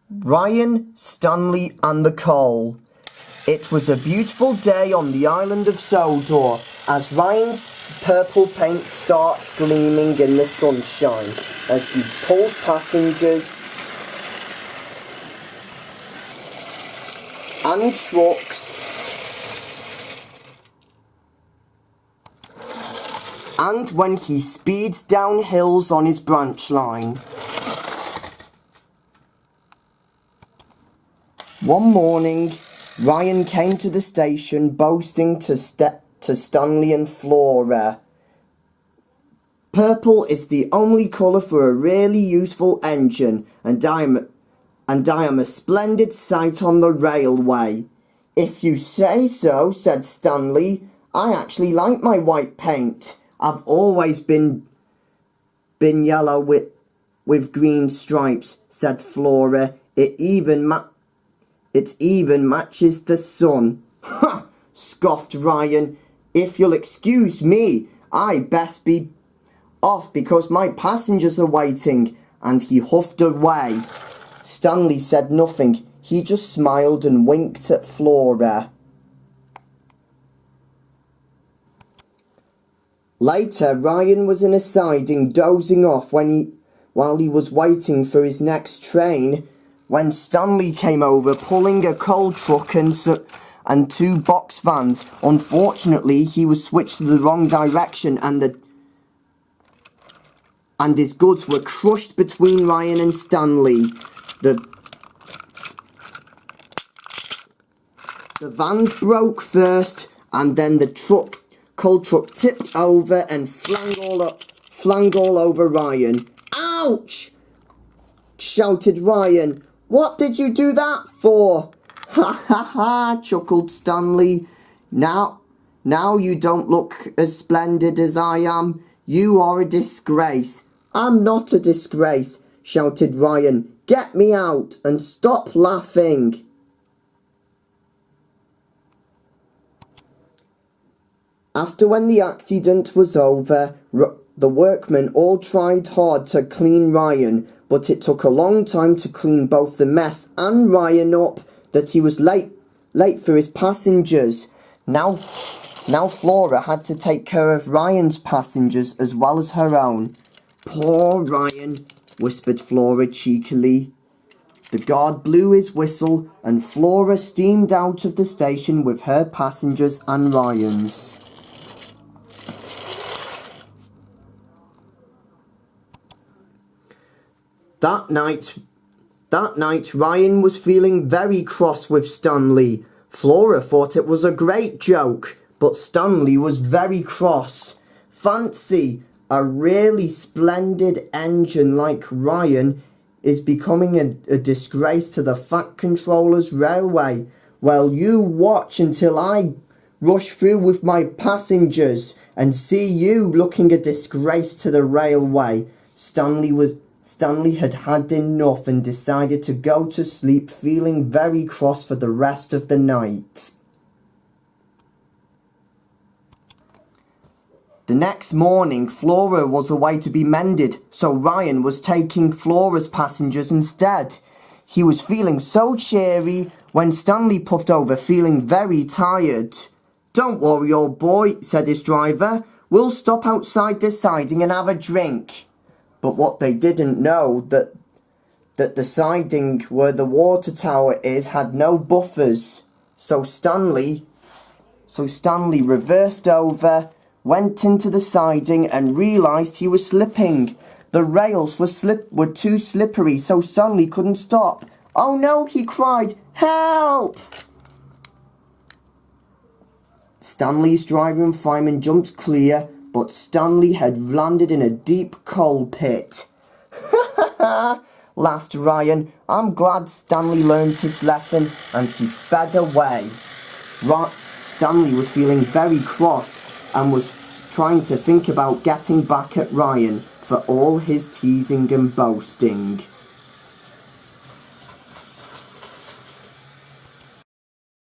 Ryan, Stanley and the coal. It was a beautiful day on the island of Sodor as Ryan's purple paint starts gleaming in the sunshine as he pulls passengers and trucks and when he speeds down hills on his branch line. One morning, Ryan came to the station boasting to Stanley and Flora. Purple is the only colour for a really useful engine, and I am a splendid sight on the railway. If you say so, said Stanley. I actually like my white paint. I've always been yellow with green stripes, said Flora. It even matches the sun. Ha! Scoffed Ryan. If you'll excuse me, I best be off because my passengers are waiting. And he huffed away. Stanley said nothing. He just smiled and winked at Flora. Later, Ryan was in a siding dozing off while he was waiting for his next train when Stanley came over pulling a coal truck and two box vans. Unfortunately, he was switched to the wrong direction and his goods were crushed between Ryan and Stanley. The vans broke first and then the coal truck tipped over and flung all over Ryan. Ouch! Shouted Ryan. What did you do that for? Ha ha ha, chuckled Stanley. Now you don't look as splendid as I am. You are a disgrace. I'm not a disgrace, shouted Ryan. Get me out and stop laughing. After when the accident was over, the workmen all tried hard to clean Ryan, but it took a long time to clean both the mess and Ryan up that he was late for his passengers. Now Flora had to take care of Ryan's passengers as well as her own. Poor Ryan, whispered Flora cheekily. The guard blew his whistle and Flora steamed out of the station with her passengers and Ryan's. That night, Ryan was feeling very cross with Stanley. Flora thought it was a great joke, but Stanley was very cross. Fancy, a really splendid engine like Ryan is becoming a disgrace to the Fat Controller's Railway. Well, you watch until I rush through with my passengers and see you looking a disgrace to the railway. Stanley had had enough and decided to go to sleep feeling very cross for the rest of the night. The next morning, Flora was away to be mended, so Ryan was taking Flora's passengers instead. He was feeling so cheery when Stanley puffed over feeling very tired. Don't worry, old boy, said his driver. We'll stop outside this siding and have a drink. But what they didn't know that the siding where the water tower is had no buffers. So Stanley reversed over, went into the siding and realised he was slipping. The rails were too slippery, so Stanley couldn't stop. Oh no, he cried, help! Stanley's driver and fireman jumped clear, but Stanley had landed in a deep coal pit. Ha ha ha, laughed Ryan. I'm glad Stanley learned his lesson, and he sped away. Stanley was feeling very cross and was trying to think about getting back at Ryan for all his teasing and boasting.